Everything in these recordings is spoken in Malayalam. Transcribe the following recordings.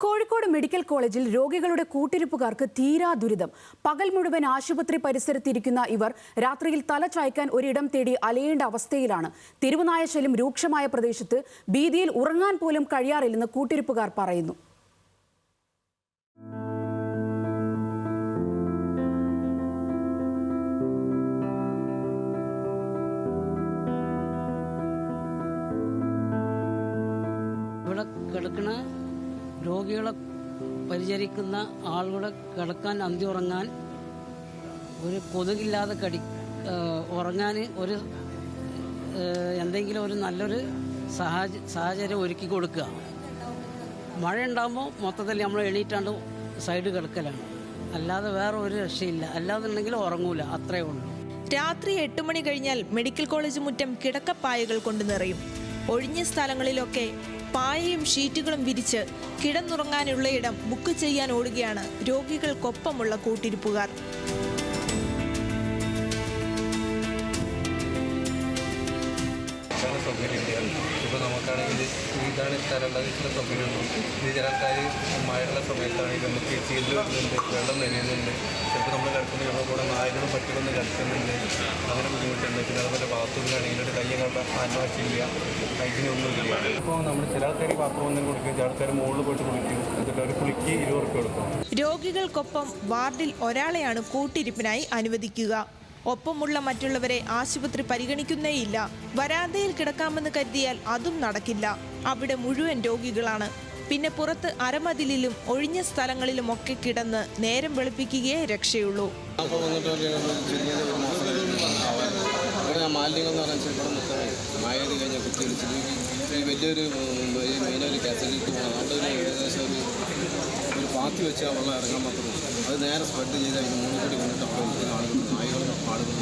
കോഴിക്കോട് മെഡിക്കൽ കോളേജിൽ രോഗികളുടെ കൂട്ടിരിപ്പുകാർക്ക് തീരാ ദുരിതം. പകൽ മുഴുവൻ ആശുപത്രി പരിസരത്തിരിക്കുന്ന ഇവർ രാത്രിയിൽ തല ചായ്ക്കാൻ ഒരിടം തേടി അലയേണ്ട അവസ്ഥയിലാണ്. തെരുവുനായ ശല്യം രൂക്ഷമായ പ്രദേശത്ത് ഭീതിയിൽ ഉറങ്ങാൻ പോലും കഴിയാറില്ലെന്ന് കൂട്ടിരിപ്പുകാർ പറയുന്നു. കിടക്കുന്ന രോഗികളെ പരിചരിക്കുന്ന ആളുകളെ കിടക്കാൻ അന്തി ഉറങ്ങാൻ ഒരു കൊതുകില്ലാതെ ഉറങ്ങാൻ ഒരു എന്തെങ്കിലും ഒരു നല്ലൊരു സാഹചര്യം ഒരുക്കി കൊടുക്കുക. മഴ ഉണ്ടാകുമ്പോൾ മൊത്തത്തിൽ നമ്മൾ എണീറ്റാണ്ട് സൈഡ് കിടക്കലാണ്, അല്ലാതെ വേറെ ഒരു രക്ഷയില്ല. അല്ലാതുണ്ടെങ്കിൽ ഉറങ്ങൂല, അത്രയേ ഉള്ളൂ. രാത്രി 8 മണി കഴിഞ്ഞാൽ മെഡിക്കൽ കോളേജ് മുറ്റം കിടക്കപ്പായകൾ കൊണ്ട് നിറയും. ഒഴിഞ്ഞ സ്ഥലങ്ങളിലൊക്കെ പായയും ഷീറ്റുകളും വിരിച്ച് കിടന്നുറങ്ങാനുള്ള ഇടം ബുക്ക് ചെയ്യാൻ ഓടുകയാണ് രോഗികൾക്കൊപ്പമുള്ള കൂട്ടിരിപ്പുകാർ. ഇപ്പോൾ നമുക്കാണെങ്കിൽ ഇതാണ് സ്ഥലമുള്ളത്, ഇത്ര സൗകര്യമുള്ളൂ. ഇത് ചില ആൾക്കാർ മഴയുള്ള സമയത്താണെങ്കിൽ നമുക്ക് ചീല് വരുന്നുണ്ട്, വെള്ളം നനയുന്നുണ്ട്. ചിലപ്പോൾ നമ്മൾ കിടക്കുന്ന ചിലപ്പോൾ കൂടെ നായകളും പട്ടികളൊന്നും കിടക്കുന്നുണ്ട്, അങ്ങനെ ബുദ്ധിമുട്ടുണ്ട്. പിന്നെ അതുപോലെ ബാത്റൂമിലാണെങ്കിൽ ഒരു കയ്യൊക്കെ ആൻവാശില്ല, അതിനൊന്നുമില്ല. ഇപ്പോൾ നമ്മൾ ചില ആൾക്കാർ ബാത്റൂം ഒന്നും കുടിക്കും, ചില ആൾക്കാർ മുകളിൽ പോയിട്ട് കുളിക്കും, എന്നിട്ട് ഒരു കുളിക്ക് 20 ഉറുപ്പിക കൊടുക്കും. രോഗികൾക്കൊപ്പം വാർഡിൽ ഒരാളെയാണ് കൂട്ടിരിപ്പിനായി അനുവദിക്കുക. ഒപ്പമുള്ള മറ്റുള്ളവരെ ആശുപത്രി പരിഗണിക്കുന്നേയില്ല. വരാന്തയിൽ കിടക്കാമെന്ന് കരുതിയാൽ അതും നടക്കില്ല. അവിടെ മുഴുവൻ രോഗികളാണ്. പിന്നെ പുറത്ത് അരമതിലിലും ഒഴിഞ്ഞ സ്ഥലങ്ങളിലുമൊക്കെ കിടന്ന് നേരം വെളുപ്പിക്കുകയേ രക്ഷയുള്ളൂ. മാലിന്യങ്ങൾ എന്ന് പറഞ്ഞാൽ മഴയത് കഴിഞ്ഞ കുട്ടികൾ വലിയൊരു മെയിനൊരു കാസറ്റിലേക്ക് പോകണം. അവിടെ ഏകദേശം ഒരു പാത്തി വെച്ചാൽ വെള്ളം ഇറങ്ങാൻ മാത്രമേ അത് നേരെ സ്പ്രെഡ് ചെയ്ത് അതിന് മുന്നിൽ കൂടി വന്നിട്ട് അവിടെ ഇരിക്കുന്ന ആളുകൾ നായകളും ആളുകളും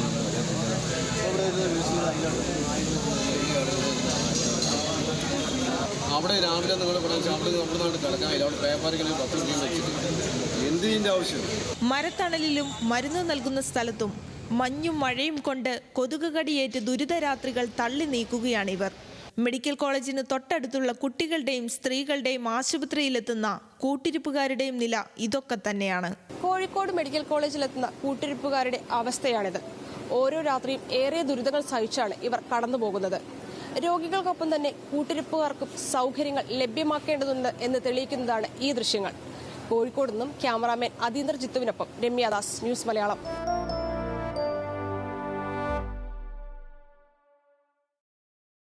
അവിടെ രാവിലെ നിങ്ങൾ പറഞ്ഞാൽ അവിടെ നമ്മുടെ നാട്ടിൽ കിടക്കാനില്ല. അവിടെ പേപ്പറിങ്ങനെ 10 രൂപ വെച്ചിട്ട് എന്തിൻ്റെ ആവശ്യം? മരത്തണലിലും മരുന്ന് നൽകുന്ന സ്ഥലത്തും മഞ്ഞും മഴയും കൊണ്ട് കൊതുക് കടിയേറ്റ് ദുരിതരാത്രികൾ തള്ളി നീക്കുകയാണിവർ. മെഡിക്കൽ കോളേജിന് തൊട്ടടുത്തുള്ള കുട്ടികളുടെയും സ്ത്രീകളുടെയും ആശുപത്രിയിലെത്തുന്ന കൂട്ടിരിപ്പുകാരുടെയും നില ഇതൊക്കെ തന്നെയാണ്. കോഴിക്കോട് മെഡിക്കൽ കോളേജിലെത്തുന്ന കൂട്ടിരിപ്പുകാരുടെ അവസ്ഥയാണിത്. ഓരോ രാത്രിയും ഏറെ ദുരിതങ്ങൾ സഹിച്ചാണ് ഇവർ കടന്നുപോകുന്നത്. രോഗികൾക്കൊപ്പം തന്നെ കൂട്ടിരിപ്പുകാർക്കും സൗകര്യങ്ങൾ ലഭ്യമാക്കേണ്ടതുണ്ട് എന്ന് തെളിയിക്കുന്നതാണ് ഈ ദൃശ്യങ്ങൾ. കോഴിക്കോട് നിന്നും ക്യാമറാമാൻ അതീന്ദ്ര ജിത്തുവിനൊപ്പം രമ്യാദാസ്, ന്യൂസ് മലയാളം.